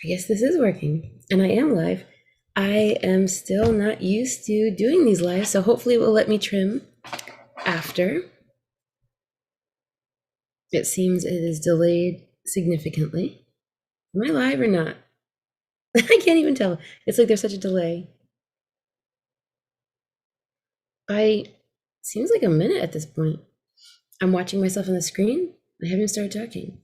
I guess this is working, and I am live. I am still not used to doing these live, so hopefully it will let me trim after. It seems it is delayed significantly. Am I live or not? I can't even tell. It's like there's such a delay. Seems like a minute at this point. I'm watching myself on the screen. I haven't started talking.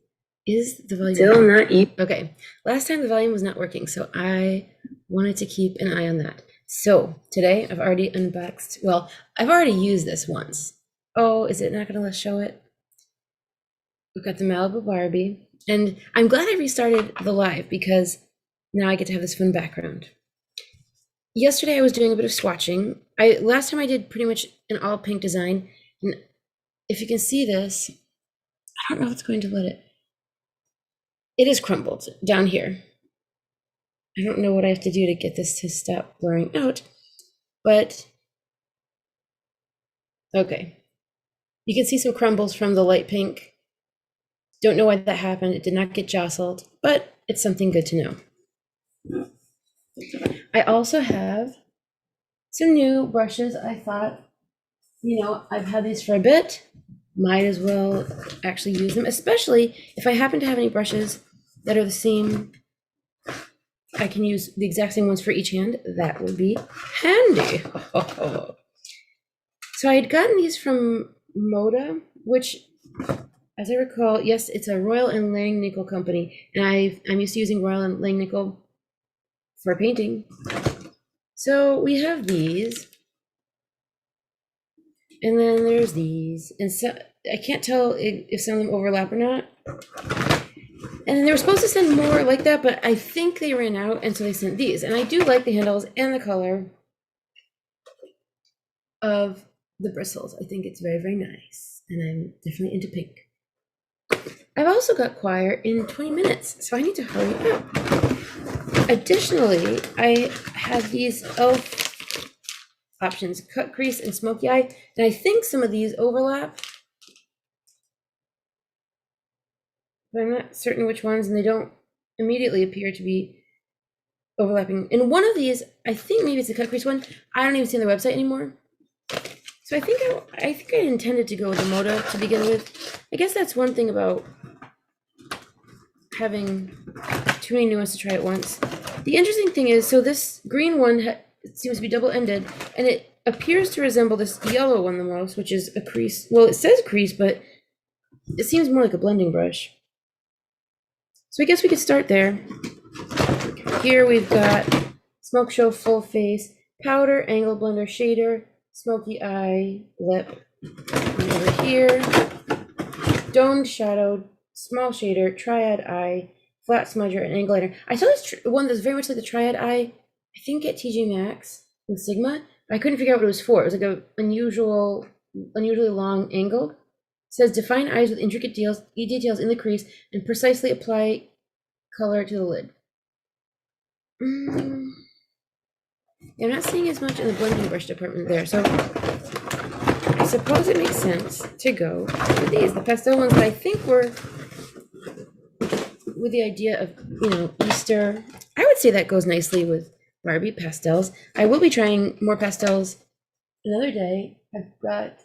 Is the volume still not you? Okay. Last time the volume was not working, so I wanted to keep an eye on that. So today I've already unboxed. Well, I've already used this once. Oh, is it not going to let show it? We've got the Malibu Barbie, and I'm glad I restarted the live because now I get to have this fun background. Yesterday I was doing a bit of swatching. Last time I did pretty much an all pink design, and if you can see this, I don't know if it's going to let it. It is crumbled down here. I don't know what I have to do to get this to stop blurring out, but okay. You can see some crumbles from the light pink. Don't know why that happened. It did not get jostled, but it's something good to know. I also have some new brushes. I thought, I've had these for a bit. Might as well actually use them, especially if I happen to have any brushes that are the same. I can use the exact same ones for each hand. That would be handy. So I had gotten these from Moda, which, as I recall, yes, it's a Royal and Langnickel company, and I'm used to using Royal and Langnickel for painting. So we have these, and then there's these, and so I can't tell if some of them overlap or not. And they were supposed to send more like that, but I think they ran out, and so they sent these. And I do like the handles and the color of the bristles. I think it's very, very nice, and I'm definitely into pink. I've also got choir in 20 minutes, so I need to hurry up. Additionally, I have these e.l.f. options, cut crease and smoky eye, and I think some of these overlap, but I'm not certain which ones, and they don't immediately appear to be overlapping. In one of these, I think maybe it's the cut crease one. I don't even see on their website anymore. So I think I intended to go with the Moda to begin with. I guess that's one thing about having too many new ones to try at once. The interesting thing is, so this green one seems to be double-ended, and it appears to resemble this yellow one the most, which is a crease. Well, it says crease, but it seems more like a blending brush. So I guess we could start there. Here we've got Smoke Show Full Face, Powder, Angle Blender Shader, Smoky Eye, Lip. And over here, Domed Shadowed, Small Shader, Triad Eye, Flat Smudger, and Angle Liner. I saw this one that's very much like the Triad Eye, I think at TJ Maxx with Sigma. I couldn't figure out what it was for. It was like an unusually long angle. It says define eyes with intricate details in the crease and precisely apply color to the lid. I'm not seeing as much in the blending brush department there, so I suppose it makes sense to go with these, the pastel ones that I think were with the idea of, Easter. I would say that goes nicely with Barbie pastels. I will be trying more pastels another day. I've got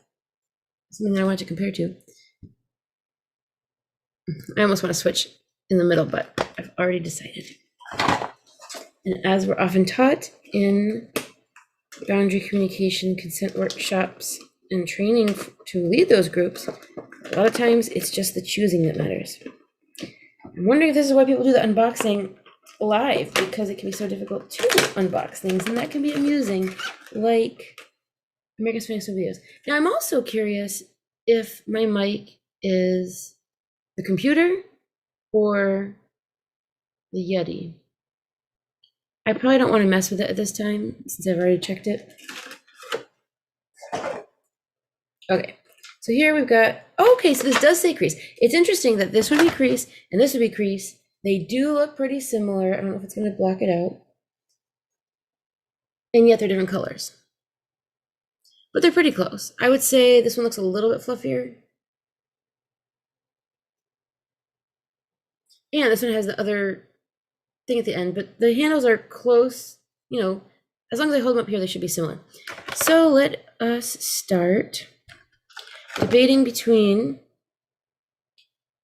something that I want to compare to. I almost want to switch in the middle, but I've already decided. And as we're often taught in boundary communication consent workshops and training to lead those groups, a lot of times it's just the choosing that matters. I'm wondering if this is why people do the unboxing live, because it can be so difficult to unbox things, and that can be amusing, like America's Funniest Home Videos. Now, I'm also curious if my mic is the computer or the Yeti. I probably don't want to mess with it at this time, since I've already checked it. Okay, so here we've got, okay, so this does say crease. It's interesting that this would be crease and this would be crease. They do look pretty similar. I don't know if it's going to block it out. And yet they're different colors. But they're pretty close. I would say this one looks a little bit fluffier. And this one has the other thing at the end, but the handles are close, you know, as long as I hold them up here, they should be similar. So let us start debating between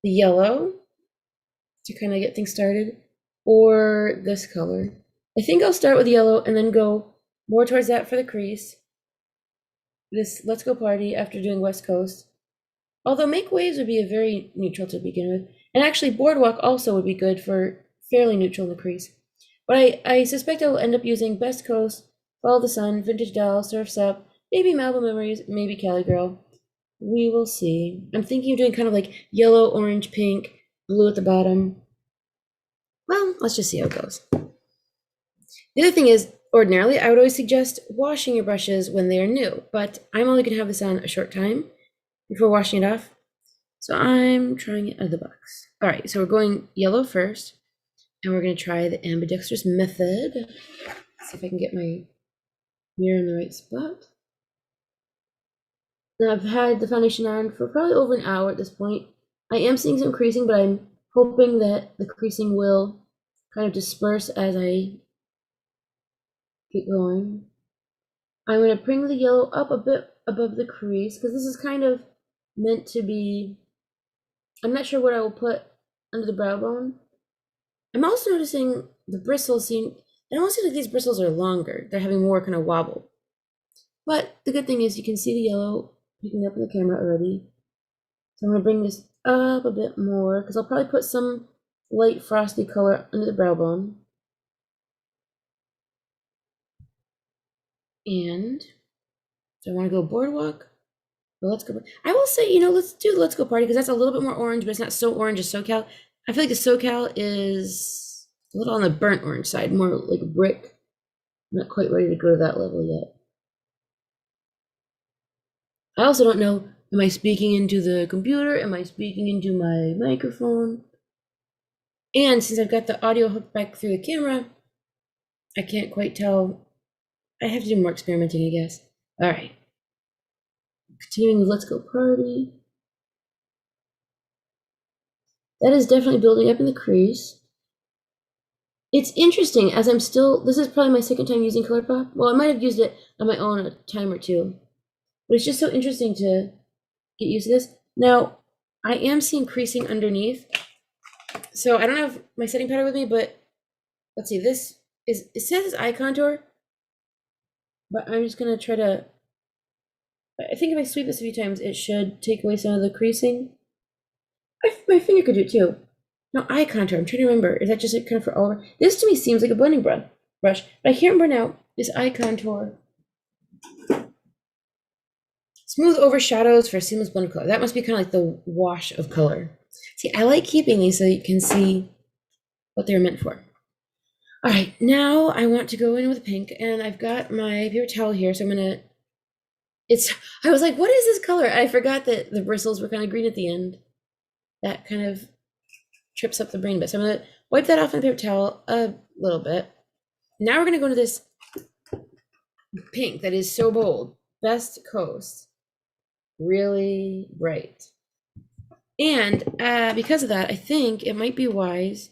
the yellow to kind of get things started or this color. I think I'll start with yellow and then go more towards that for the crease. This Let's Go Party after doing West Coast. Although Make Waves would be a very neutral to begin with. And actually Boardwalk also would be good for fairly neutral in the crease. But I suspect I will end up using Best Coast, Follow the Sun, Vintage Doll, Surf's Up, maybe Malibu Memories, maybe Cali Girl. We will see. I'm thinking of doing kind of like yellow, orange, pink, blue at the bottom. Well, let's just see how it goes. The other thing is, ordinarily, I would always suggest washing your brushes when they are new, but I'm only going to have this on a short time before washing it off. So I'm trying it out of the box. All right, so we're going yellow first, and we're going to try the Ambidextrous method. Let's see if I can get my mirror in the right spot. Now I've had the foundation on for probably over an hour at this point. I am seeing some creasing, but I'm hoping that the creasing will kind of disperse as I keep going. I'm going to bring the yellow up a bit above the crease because this is kind of meant to be. I'm not sure what I will put under the brow bone. I'm also noticing the bristles seem. It almost seems like these bristles are longer. They're having more kind of wobble. But the good thing is you can see the yellow picking up in the camera already. So I'm going to bring this up a bit more because I'll probably put some light frosty color under the brow bone. And so I want to go Boardwalk. Well, let's go. I will say, let's do Let's Go Party because that's a little bit more orange, but it's not so orange as SoCal. I feel like the SoCal is a little on the burnt orange side, more like brick. I'm not quite ready to go to that level yet. I also don't know, am I speaking into the computer? Am I speaking into my microphone? And since I've got the audio hooked back through the camera, I can't quite tell. I have to do more experimenting, I guess. All right. Continuing with Let's Go Party. That is definitely building up in the crease. It's interesting as this is probably my second time using Colourpop. Well, I might have used it on my own a time or two. But it's just so interesting to get used to this. Now, I am seeing creasing underneath. So I don't have my setting powder with me, but let's see, it says it's eye contour, but I'm just gonna try to, I think if I sweep this a few times, it should take away some of the creasing. My finger could do it too. No, eye contour, I'm trying to remember. Is that just kind of for all over? This to me seems like a blending brush, but I can't remember now. This eye contour. Smooth overshadows for a seamless blend of color. That must be kind of like the wash of color. See, I like keeping these so you can see what they're meant for. All right, now I want to go in with pink, and I've got my paper towel here, so I'm gonna. I was like, what is this color? I forgot that the bristles were kind of green at the end. That kind of trips up the brain a bit. So I'm gonna wipe that off on the paper towel a little bit. Now we're gonna go to this pink that is so bold, Best Coast. Really bright. And because of that, I think it might be wise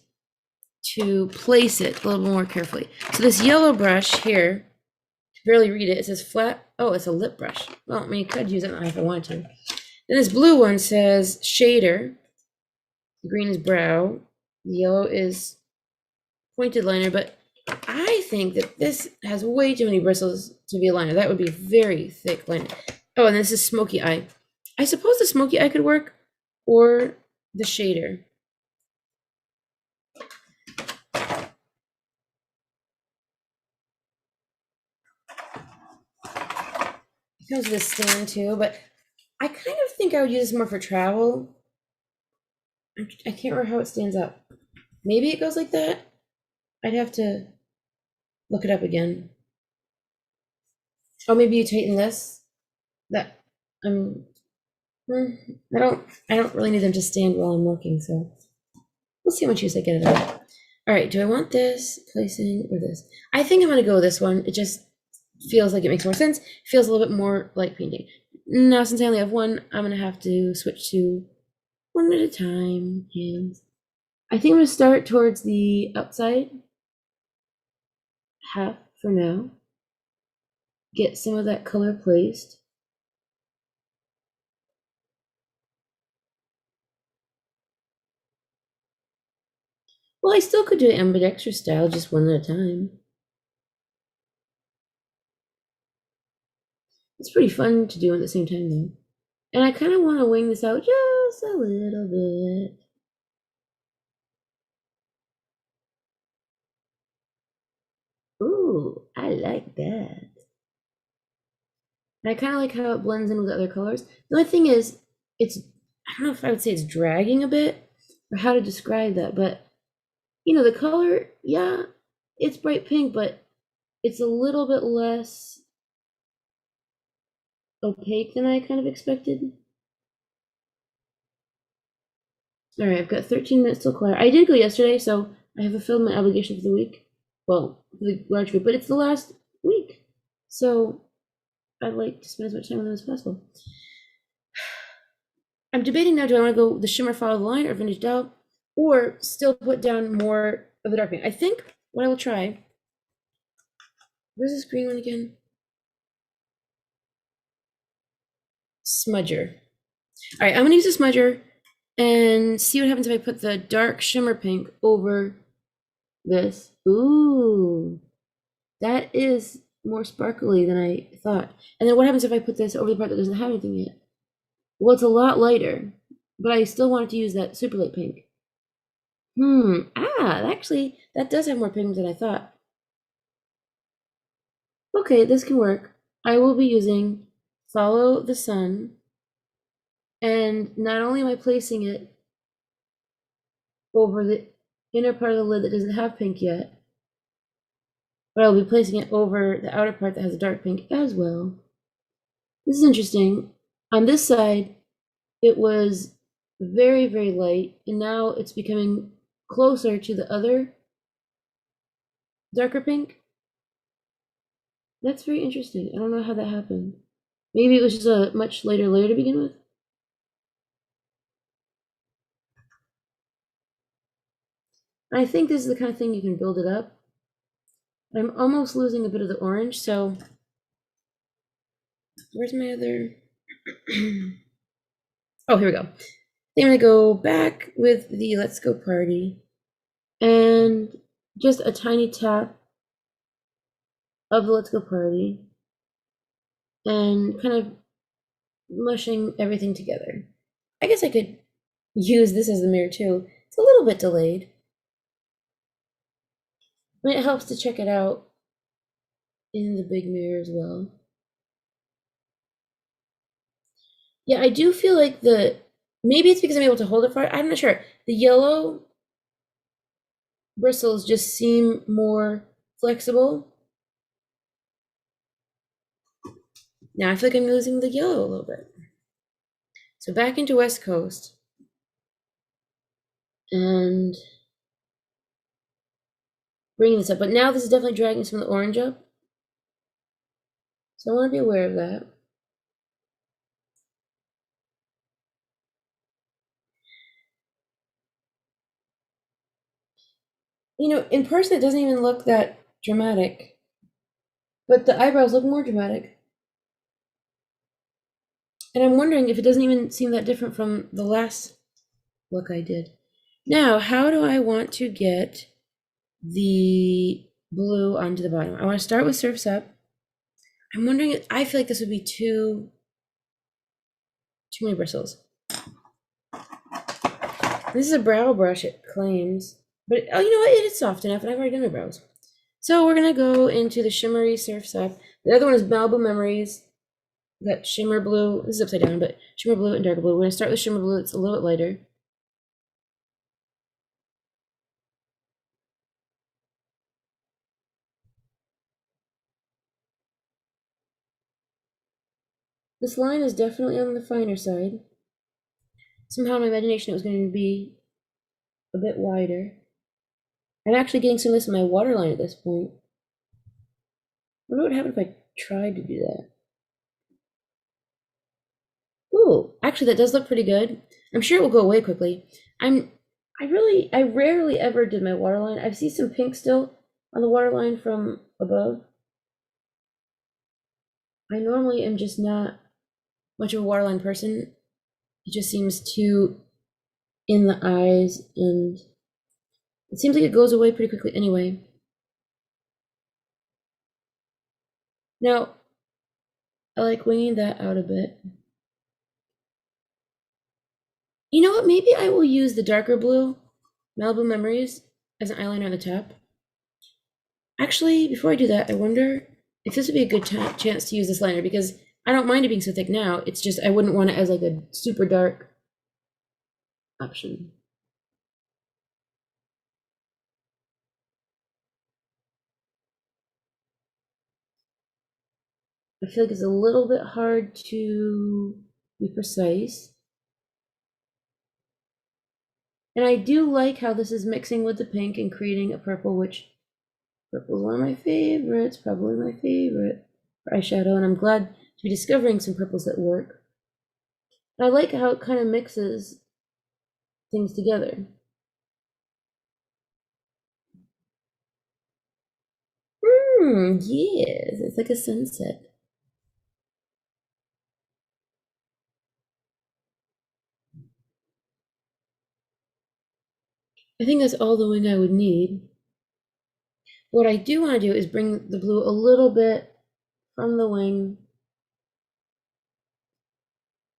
to place it a little more carefully. So this yellow brush here, barely read it, it says flat. Oh, it's a lip brush. Well, I mean, you could use it if I wanted to. Then this blue one says shader. The green is brow. The yellow is pointed liner, but I think that this has way too many bristles to be a liner. That would be a very thick liner. Oh, and this is smoky eye. I suppose the smoky eye could work, or the shader. It comes with a stand too, but I kind of think I would use this more for travel. I can't remember how it stands up. Maybe it goes like that. I'd have to look it up again. Oh, maybe you tighten this. That I don't really need them to stand while I'm working, so we'll see how much use I get out of it. All right, do I want this placing or this? I think I'm gonna go with this one. It just feels like it makes more sense. It feels a little bit more like painting. Now, since I only have one, I'm gonna have to switch to one at a time. Hands. I think I'm gonna start towards the outside half for now. Get some of that color placed. Well, I still could do ambidextrous style, just one at a time. It's pretty fun to do at the same time though. And I kind of want to wing this out just a little bit. Ooh, I like that. And I kind of like how it blends in with other colors. The only thing is, it's, I don't know if I would say it's dragging a bit, or how to describe that, but you know, the color, yeah, it's bright pink, but it's a little bit less opaque than I kind of expected. All right, I've got 13 minutes till choir. I did go yesterday, so I have fulfilled my obligation for the week. Well, for the large group, but it's the last week, so I'd like to spend as much time with them as possible. I'm debating now, do I want to go the shimmer follow the line or vintage doll, or still put down more of the dark pink? I think what I will try, where's this green one again? Smudger. All right, I'm gonna use a smudger and see what happens if I put the dark shimmer pink over this. Ooh, that is more sparkly than I thought. And then what happens if I put this over the part that doesn't have anything yet? Well, it's a lot lighter, but I still wanted to use that super light pink. Actually, that does have more pigment than I thought. Okay, this can work. I will be using Follow the Sun, and not only am I placing it over the inner part of the lid that doesn't have pink yet, but I'll be placing it over the outer part that has a dark pink as well. This is interesting. On this side, it was very, very light, and now it's becoming closer to the other darker pink. That's very interesting. I don't know how that happened. Maybe it was just a much lighter layer to begin with. I think this is the kind of thing you can build it up. I'm almost losing a bit of the orange, so where's my other? Oh, here we go. I'm gonna go back with the Let's Go Party and just a tiny tap of the Let's Go Party and kind of mushing everything together. I guess I could use this as the mirror too. It's a little bit delayed. I mean, it helps to check it out in the big mirror as well. Yeah, I do feel like maybe it's because I'm able to hold it for it. I'm not sure. The yellow bristles just seem more flexible. Now I feel like I'm losing the yellow a little bit. So back into West Coast. And bringing this up. But now this is definitely dragging some of the orange up. So I want to be aware of that. You know, in person it doesn't even look that dramatic. But the eyebrows look more dramatic. And I'm wondering if it doesn't even seem that different from the last look I did. Now, how do I want to get the blue onto the bottom? I want to start with Surf's Up. I'm wondering, I feel like this would be too many bristles. This is a brow brush, it claims. But, oh, you know what? It is soft enough, and I've already done my brows. So we're going to go into the shimmery Surf's Up. The other one is Malibu Memories. We've got shimmer blue. This is upside down, but shimmer blue and darker blue. We're going to start with shimmer blue. It's a little bit lighter. This line is definitely on the finer side. Somehow in my imagination it was going to be a bit wider. I'm actually getting some of this in my waterline at this point. I wonder what would happen if I tried to do that. Ooh, actually that does look pretty good. I'm sure it will go away quickly. I rarely ever did my waterline. I see some pink still on the waterline from above. I normally am just not much of a waterline person. It just seems too in the eyes, and it seems like it goes away pretty quickly anyway. Now, I like winging that out a bit. You know what? Maybe I will use the darker blue Malibu Memories as an eyeliner on the top. Actually, before I do that, I wonder if this would be a good chance to use this liner, because I don't mind it being so thick now. It's just I wouldn't want it as like a super dark option. I feel like it's a little bit hard to be precise. And I do like how this is mixing with the pink and creating a purple, which purple is one of my favorites, probably my favorite for eyeshadow, and I'm glad to be discovering some purples that work. And I like how it kind of mixes things together. Yes, it's like a sunset. I think that's all the wing I would need. What I do want to do is bring the blue a little bit from the wing,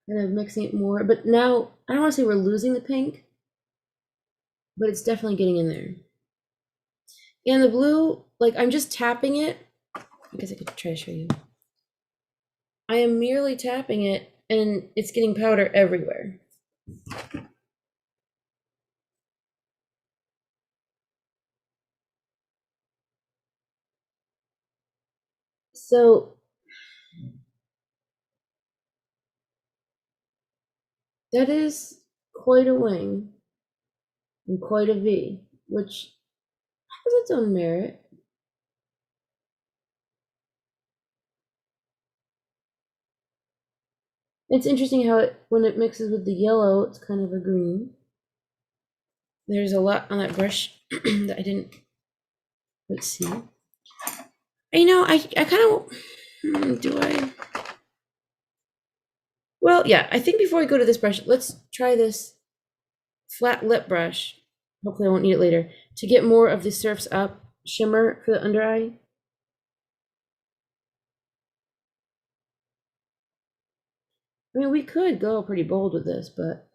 kind of mixing it more. But now, I don't want to say we're losing the pink, but it's definitely getting in there. And the blue, like I'm just tapping it. I guess I could try to show you. I am merely tapping it, and it's getting powder everywhere. So that is quite a wing and quite a V, which has its own merit. It's interesting how when it mixes with the yellow, it's kind of a green. There's a lot on that brush that I didn't quite see. I kind of, do I? Well, yeah, I think before we go to this brush, let's try this flat lip brush. Hopefully I won't need it later. To get more of the Surf's Up shimmer for the under eye. I mean, we could go pretty bold with this, but...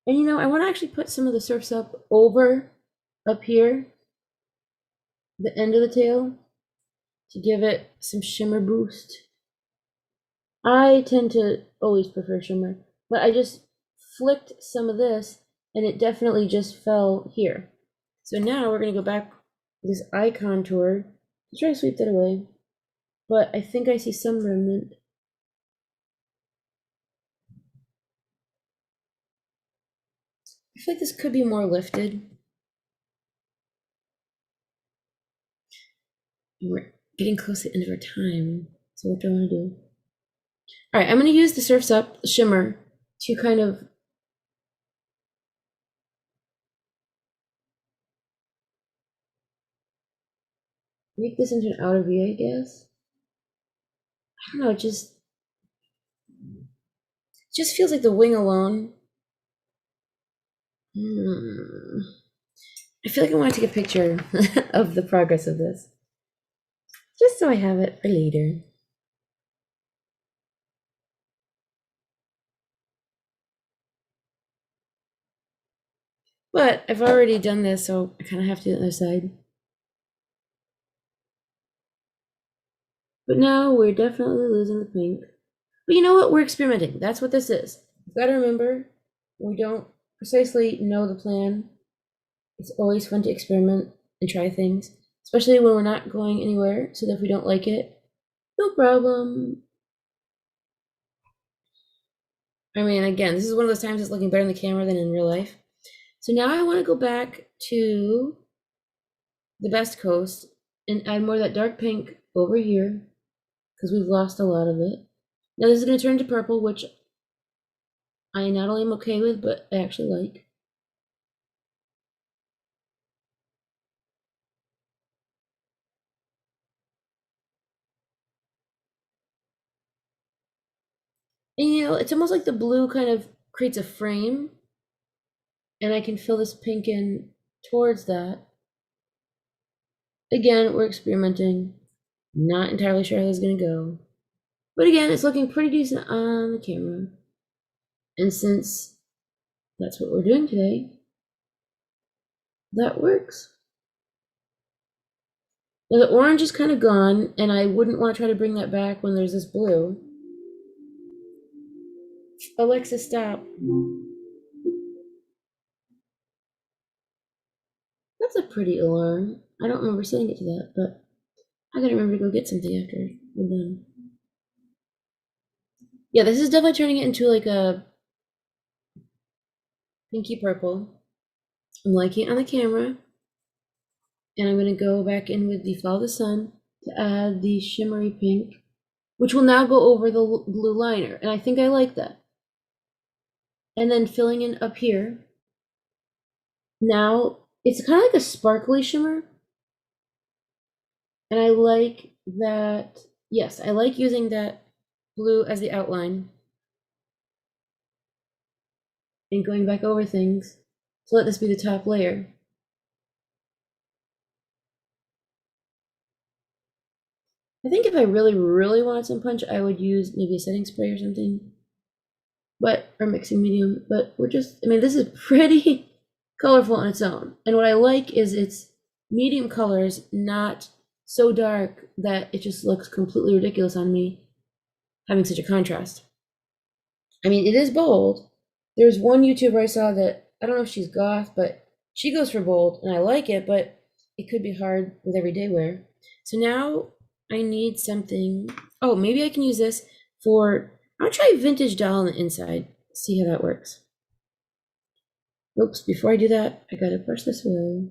And I want to actually put some of the Surf's Up over up here, the end of the tail, to give it some shimmer boost. I tend to always prefer shimmer, but I just flicked some of this and it definitely just fell here. So now we're going to go back with this eye contour to try to sweep that away. But I think I see some remnant. I feel like this could be more lifted. We're getting close to the end of our time. So what do I want to do? All right, I'm going to use the Surf's Up shimmer to kind of make this into an outer V, I guess. I don't know, it just feels like the wing alone. I feel like I want to take a picture of the progress of this, just so I have it for later. But I've already done this, so I kind of have to do the other side. But now we're definitely losing the pink. But you know what? We're experimenting. That's what this is. You've got to remember, we don't precisely know the plan. It's always fun to experiment and try things, especially when we're not going anywhere, so that if we don't like it, no problem. I mean, again, this is one of those times it's looking better in the camera than in real life. So now I want to go back to the Best Coast and add more of that dark pink over here, because we've lost a lot of it. Now this is going to turn to purple, which I not only am okay with, but I actually like. And it's almost like the blue kind of creates a frame, and I can fill this pink in towards that. Again, we're experimenting. Not entirely sure how this is going to go. But again, it's looking pretty decent on the camera. And since that's what we're doing today, that works. Now the orange is kind of gone, and I wouldn't want to try to bring that back when there's this blue. Alexa, stop. That's a pretty alarm. I don't remember setting it to that, but I gotta remember to go get something after we're done. Yeah, this is definitely turning it into like a pinky purple. I'm liking it on the camera. And I'm gonna go back in with the Follow the Sun to add the shimmery pink, which will now go over the blue liner. And I think I like that. And then filling in up here. Now, it's kind of like a sparkly shimmer. And I like that, yes, I like using that blue as the outline and going back over things to let this be the top layer. I think if I really, really wanted some punch, I would use maybe a setting spray or something, or mixing medium, but I mean, this is pretty colorful on its own. And what I like is it's medium colors, not so dark that it just looks completely ridiculous on me, having such a contrast. I mean, it is bold. There's one YouTuber I saw that, I don't know if she's goth, but she goes for bold, and I like it, but it could be hard with everyday wear. So now I need something. Oh, maybe I can use this I'll try Vintage Doll on the inside, see how that works. Oops, before I do that, I gotta brush this away.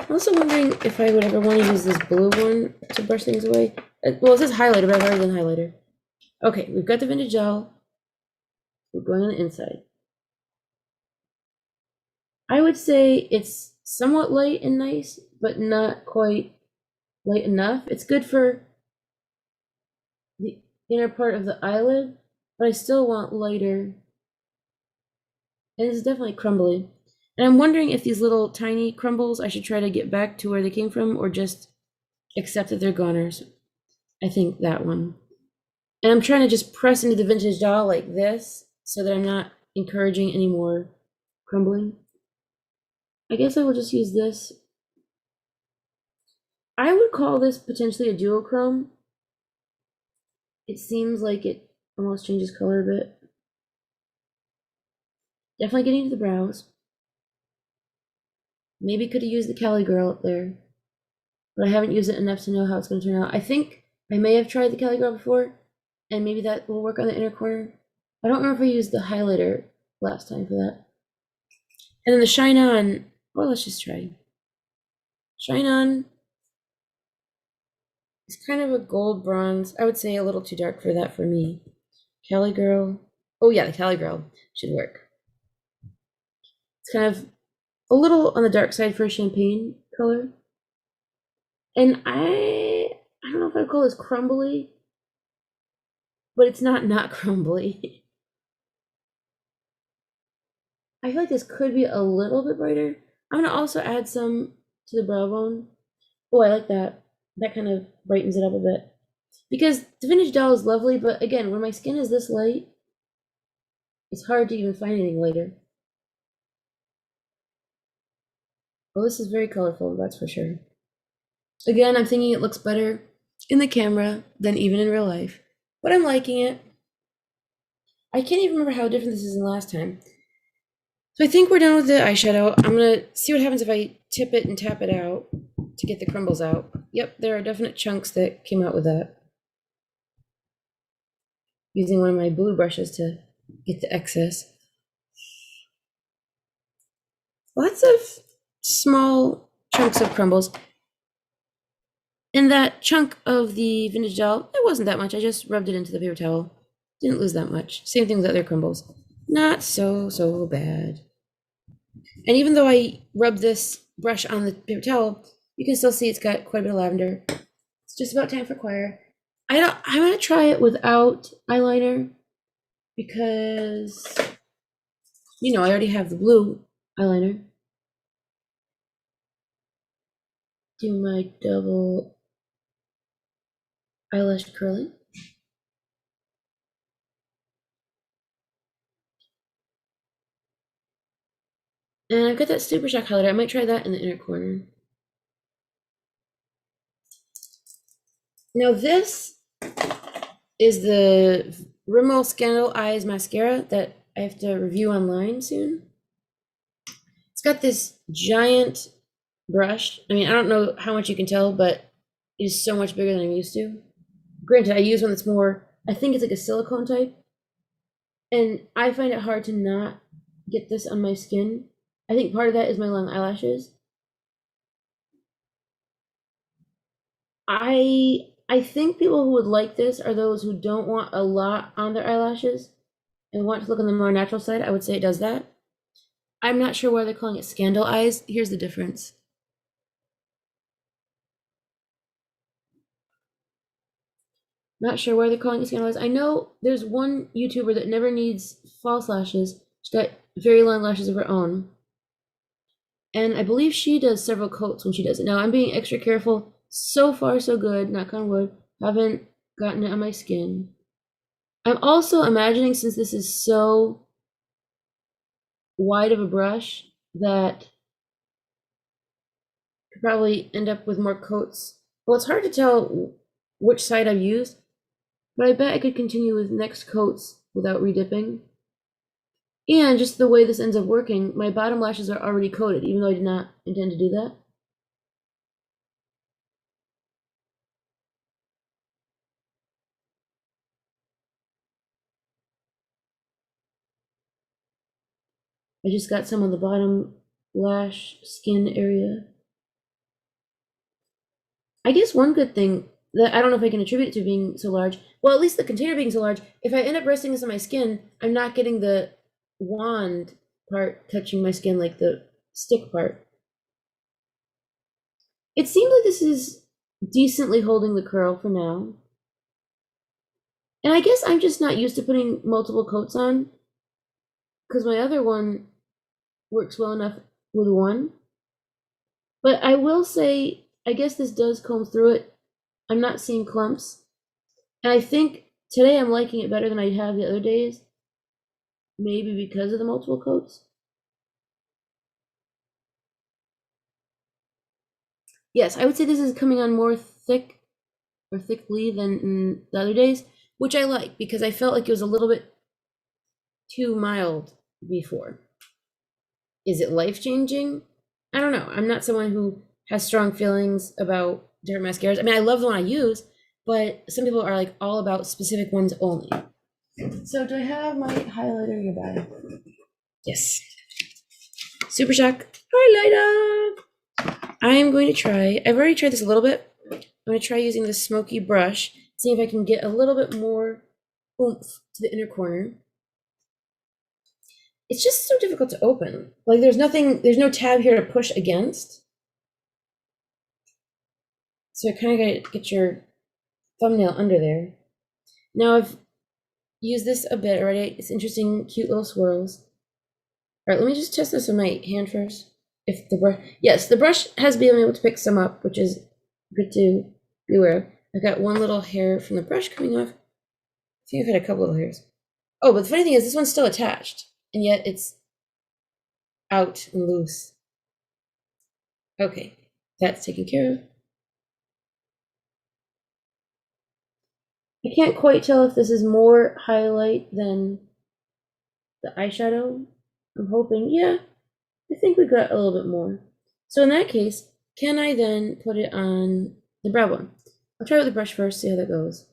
I'm also wondering if I would ever want to use this blue one to brush things away. Well, it says highlighter, but I've already done highlighter. Okay, we've got the Vintage Doll. We're going on the inside. I would say it's somewhat light and nice, but not quite light enough. It's good for the inner part of the eyelid, but I still want lighter. And it's definitely crumbly. And I'm wondering if these little tiny crumbles, I should try to get back to where they came from or just accept that they're goners. I think that one. And I'm trying to just press into the Vintage Doll like this so that I'm not encouraging any more crumbling. I guess I will just use this. I would call this potentially a duochrome. It seems like it almost changes color a bit. Definitely getting to the brows. Maybe could have used the Cali Girl up there, but I haven't used it enough to know how it's going to turn out. I think I may have tried the Cali Girl before, and maybe that will work on the inner corner. I don't remember if I used the highlighter last time for that. And then the Shine On, well, let's just try. Shine On is kind of a gold bronze. I would say a little too dark for that for me. Cali Girl. Oh yeah, the Cali Girl should work. It's kind of a little on the dark side for a champagne color. And I don't know if I'd call this crumbly, but it's not crumbly. I feel like this could be a little bit brighter. I'm gonna also add some to the brow bone. Oh, I like that. That kind of brightens it up a bit. Because the Vintage Doll is lovely, but again, when my skin is this light, it's hard to even find anything lighter. Well, this is very colorful, that's for sure. Again, I'm thinking it looks better in the camera than even in real life, but I'm liking it. I can't even remember how different this is than last time. So I think we're done with the eyeshadow. I'm gonna see what happens if I tip it and tap it out to get the crumbles out. Yep, there are definite chunks that came out with that. Using one of my blue brushes to get the excess. Lots of small chunks of crumbles. And that chunk of the vintage doll, it wasn't that much. I just rubbed it into the paper towel. Didn't lose that much. Same thing with other crumbles. Not so bad. And even though I rubbed this brush on the paper towel, you can still see it's got quite a bit of lavender. It's just about time for choir. I'm gonna try it without eyeliner because I already have the blue eyeliner. Do my double eyelash curling. And I've got that Super Shock highlighter. I might try that in the inner corner. Now this is the Rimmel Scandal Eyes mascara that I have to review online soon. It's got this giant brush. I mean, I don't know how much you can tell, but it is so much bigger than I'm used to. Granted, I use one that's more, I think it's like a silicone type. And I find it hard to not get this on my skin. I think part of that is my long eyelashes. I think people who would like this are those who don't want a lot on their eyelashes and want to look on the more natural side. I would say it does that. I'm not sure why they're calling it Scandal Eyes. Here's the difference. Not sure why they're calling it Scandal Eyes. I know there's one YouTuber that never needs false lashes. She's got very long lashes of her own. And I believe she does several coats when she does it. Now, I'm being extra careful. So far, so good. Knock on wood. Haven't gotten it on my skin. I'm also imagining, since this is so wide of a brush, that could probably end up with more coats. Well, it's hard to tell which side I've used, but I bet I could continue with next coats without redipping. And just the way this ends up working, my bottom lashes are already coated, even though I did not intend to do that. I just got some on the bottom lash skin area. I guess one good thing that I don't know if I can attribute it to being so large, well, at least the container being so large, if I end up resting this on my skin, I'm not getting the wand part touching my skin like the stick part. It seems like this is decently holding the curl for now. And I guess I'm just not used to putting multiple coats on because my other one works well enough with one. But I will say, I guess this does comb through it. I'm not seeing clumps. And I think today I'm liking it better than I have the other days. Maybe because of the multiple coats. Yes, I would say this is coming on more thick or thickly than in the other days, which I like because I felt like it was a little bit too mild before. Is it life changing? I don't know. I'm not someone who has strong feelings about different mascaras. I mean, I love the one I use, but some people are like all about specific ones only. So, do I have my highlighter nearby? Yes. Super Shock highlighter. I am going to try. I've already tried this a little bit. I'm going to try using this smoky brush, see if I can get a little bit more oomph to the inner corner. It's just so difficult to open. Like there's no tab here to push against. So I kind of got to get your thumbnail under there. Now I've used this a bit already. It's interesting, cute little swirls. All right, let me just test this with my hand first. If the brush, yes, the brush has been able to pick some up, which is good to be aware of. I've got one little hair from the brush coming off. I think I've had a couple little hairs. Oh, but the funny thing is this one's still attached, and yet it's out and loose. Okay, that's taken care of. I can't quite tell if this is more highlight than the eyeshadow. I'm hoping, yeah, I think we got a little bit more. So in that case, can I then put it on the brow bone? I'll try with the brush first, see how that goes.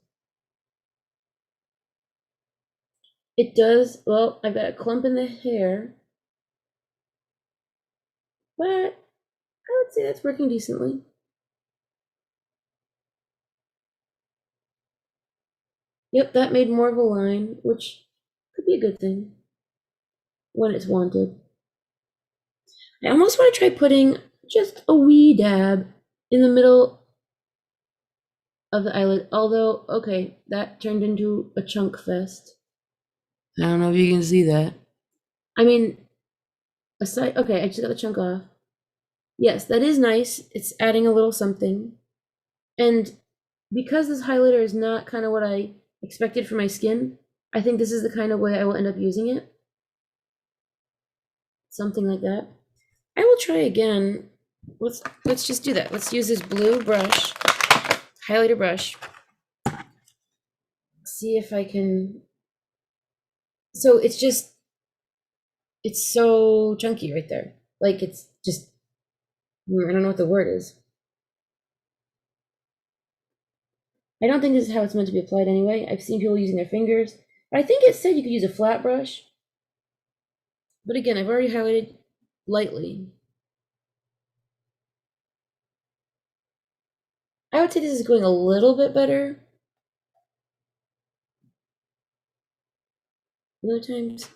It does, well, I've got a clump in the hair, but I would say that's working decently. Yep, that made more of a line, which could be a good thing when it's wanted. I almost want to try putting just a wee dab in the middle of the eyelid, although, okay, that turned into a chunk fest. I don't know if you can see that. I mean, aside, okay, I just got the chunk off. Yes, that is nice. It's adding a little something. And because this highlighter is not kind of what I expected for my skin, I think this is the kind of way I will end up using it. Something like that. I will try again. Let's just do that. Let's use this blue brush, highlighter brush. See if I can. So it's so chunky right there. Like it's just, I don't know what the word is. I don't think this is how it's meant to be applied anyway. I've seen people using their fingers. I think it said you could use a flat brush. But again, I've already highlighted lightly. I would say this is going a little bit better than other times.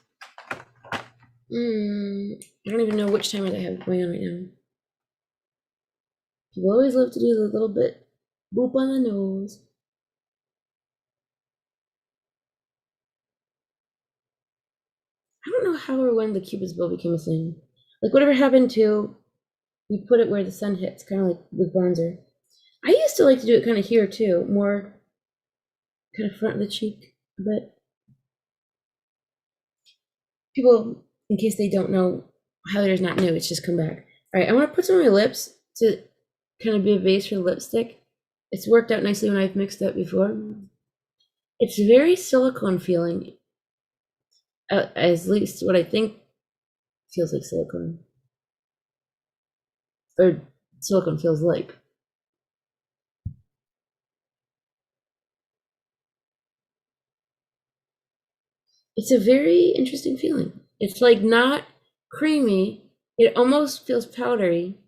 I don't even know which timer I have going on right now. People always love to do the little bit boop on the nose. I don't know how or when the Cupid's bow became a thing. Like whatever happened to, you put it where the sun hits, kind of like with bronzer. I used to like to do it kind of here too, more kind of front of the cheek, but people, in case they don't know, highlighter's not new, it's just come back. All right, I want to put some on my lips to kind of be a base for the lipstick. It's worked out nicely when I've mixed it before. It's very silicone feeling, at least what I think feels like silicone, or silicone feels like. It's a very interesting feeling. It's like not creamy. It almost feels powdery.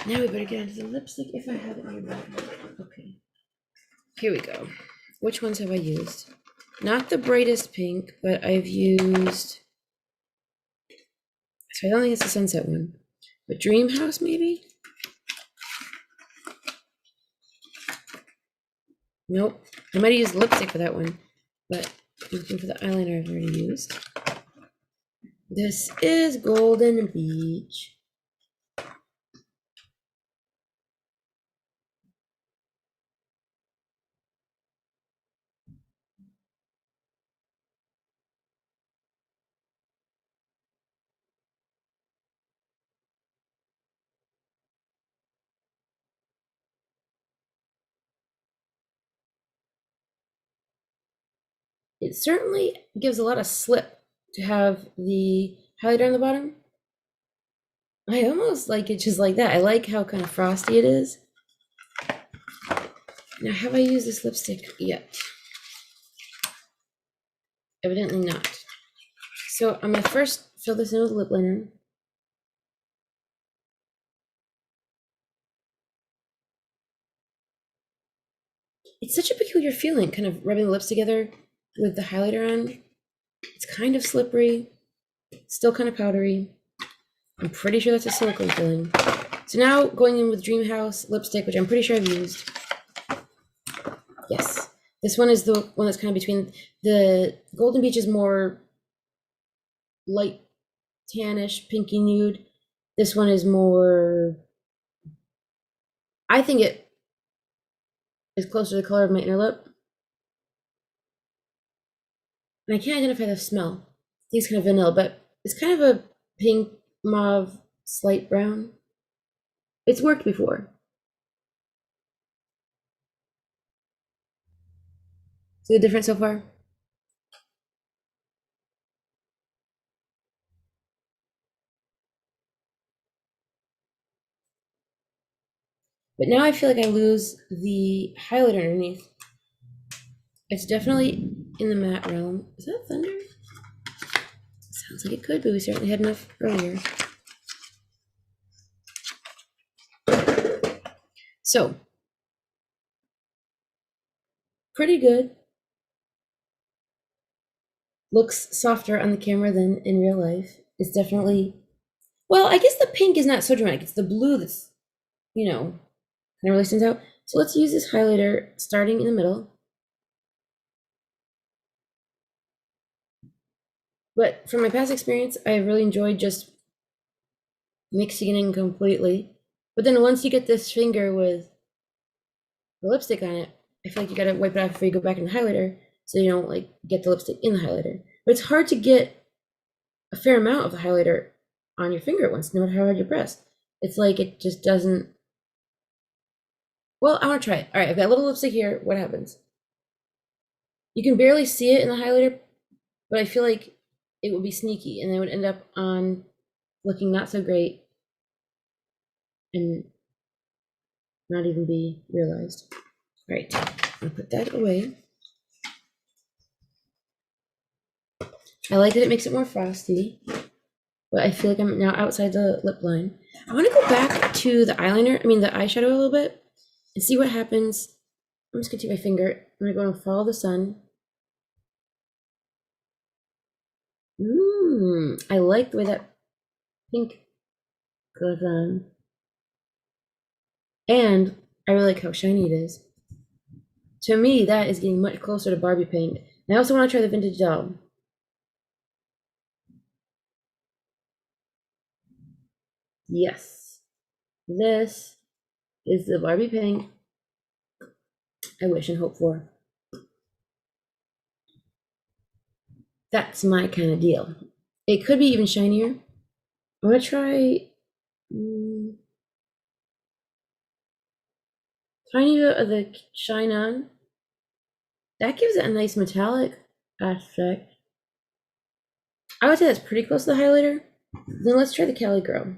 Now we better get into the lipstick if I have it nearby. Okay. Here we go. Which ones have I used? Not the brightest pink, but I've used. So I don't think it's the sunset one. But Dream House, maybe? Nope. I might have used lipstick for that one. But I'm looking for the eyeliner I've already used. This is Golden Beach. It certainly gives a lot of slip to have the highlighter on the bottom. I almost like it just like that. I like how kind of frosty it is. Now, have I used this lipstick yet? Evidently not. So I'm gonna first fill this in with lip liner. It's such a peculiar feeling, kind of rubbing the lips together with the highlighter on. It's kind of slippery, still kind of powdery. I'm pretty sure that's a silicone feeling. So now going in with Dream House lipstick, which I'm pretty sure I've used. Yes, this one is the one that's kind of between. The Golden Beach is more light tannish, pinky nude. This one is more, I think it is closer to the color of my inner lip. And I can't identify the smell. It's kind of vanilla, but it's kind of a pink, mauve, slight brown. It's worked before. See the difference so far? But now I feel like I lose the highlight underneath. It's definitely in the matte realm. Is that thunder? Sounds like it could, but we certainly had enough earlier. So, pretty good. Looks softer on the camera than in real life. It's definitely, well, I guess the pink is not so dramatic. It's the blue that's, you know, kind of really stands out. So let's use this highlighter starting in the middle. But from my past experience, I really enjoyed just mixing it in completely. But then once you get this finger with the lipstick on it, I feel like you gotta wipe it off before you go back in the highlighter so you don't like get the lipstick in the highlighter. But it's hard to get a fair amount of the highlighter on your finger at once, no matter how hard you press. It's like it just doesn't. Well, I want to try it. All right, I've got a little lipstick here. What happens? You can barely see it in the highlighter, but I feel like it would be sneaky and it would end up on looking not so great and not even be realized. All right, I'll put that away. I like that it makes it more frosty, but I feel like I'm now outside the lip line. I want to go back to the eyeshadow a little bit and see what happens. I'm just gonna take my finger. I'm gonna go and follow the sun. I like the way that pink goes on. And I really like how shiny it is. To me, that is getting much closer to Barbie pink. And I also want to try the vintage doll. Yes, this is the Barbie pink I wish and hope for. That's my kind of deal. It could be even shinier. I'm gonna try tiny bit of the shine on. That gives it a nice metallic aspect. I would say that's pretty close to the highlighter. Then let's try the Cali Girl.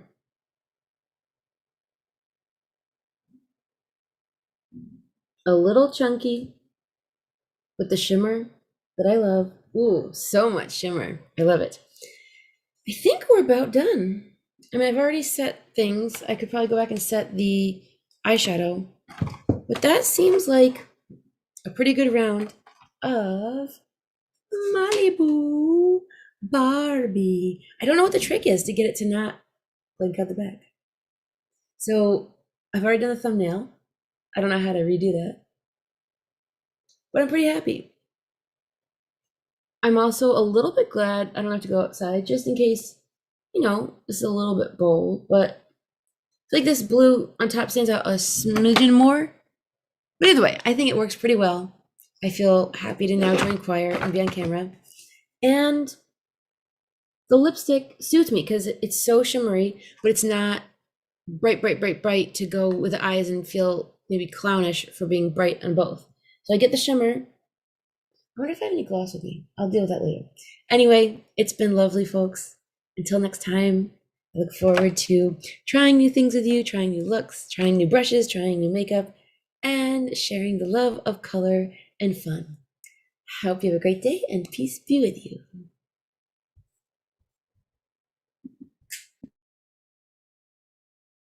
A little chunky with the shimmer that I love. Ooh, so much shimmer. I love it. I think we're about done. I mean, I've already set things. I could probably go back and set the eyeshadow. But that seems like a pretty good round of Malibu Barbie. I don't know what the trick is to get it to not blink out the back. So I've already done the thumbnail. I don't know how to redo that. But I'm pretty happy. I'm also a little bit glad I don't have to go outside just in case, this is a little bit bold, but I feel like this blue on top stands out a smidgen more. But either way, I think it works pretty well. I feel happy to now join choir and be on camera. And the lipstick suits me because it's so shimmery, but it's not bright, bright, bright, bright to go with the eyes and feel maybe clownish for being bright on both. So I get the shimmer. I wonder if I have any gloss with me. I'll deal with that later. Anyway, it's been lovely, folks. Until next time, I look forward to trying new things with you, trying new looks, trying new brushes, trying new makeup, and sharing the love of color and fun. I hope you have a great day and peace be with you.